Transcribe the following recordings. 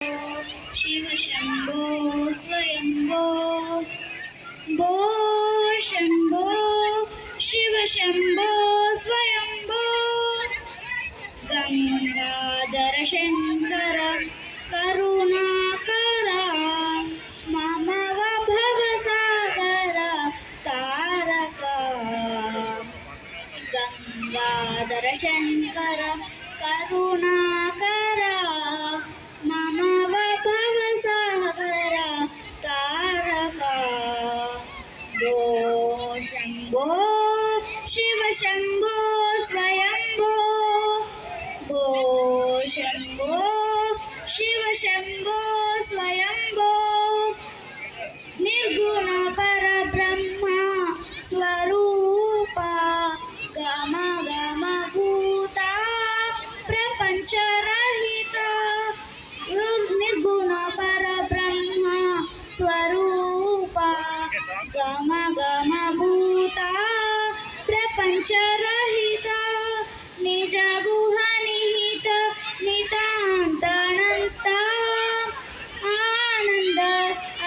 शिव शंभो स्वयंभो भो शंभो शिव शंभो स्वयंभो गंगाधर शंकर करुणाकरा मम भवसागर तारका गंगाधर शंकर करुणाकरा मम भवसागर तारका भो शंभो शिव शंभो स्वयंभो भो शंभो शिव शंभो स्वयंभो निर्गुण परब्रह्म स्वरूप गम गम भूता प्रपंच रहिता निर्गुण परब्रह्म स्वरूप गम गम भूता प्रपंच रहिता निज गुह निहित नितांत आनंद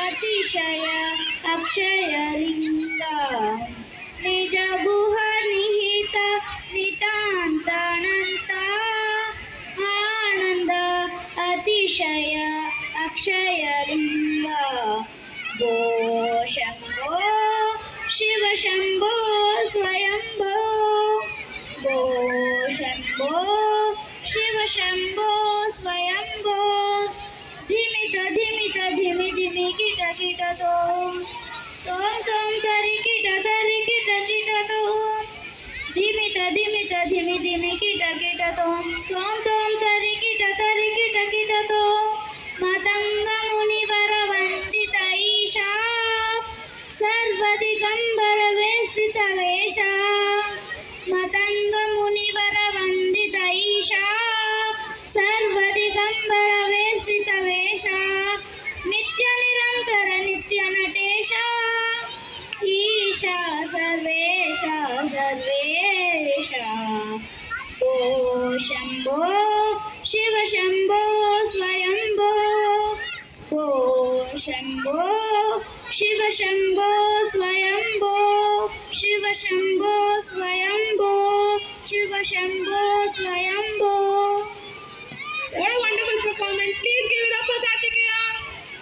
अतिशय अक्षय लिंग निज गुह निहित नितांत आनंद अतिशय अक्षय लिंग भो शंभो शिव शंभो स्वयंभो भो शंभो शिव शंभो स्वयंभो धिमित धिमित धिमि धिमि किट किट तोम तरी किट किट तोम धिमित धिमित धिमि धिमि किट किट तोम तरी किट किट तोम मतंग मुनिवर वंदित ईशा सर्वदिगंबर वेष्टित वेशा मतंग मुनिवर वंदित ईशा सर्वदिगंबर वेष्टित वेशा नित्य निरंतर नित्य नटेशा ईशा सर्वेशा सर्वेशा भो शंभो शिव शंभो स्वयंभो भो शंभो Shiva Shambho Swayambho Shiva Shambho Swayambho Shiva Shambho Swayambho. What a wonderful performance. Please give it up for that.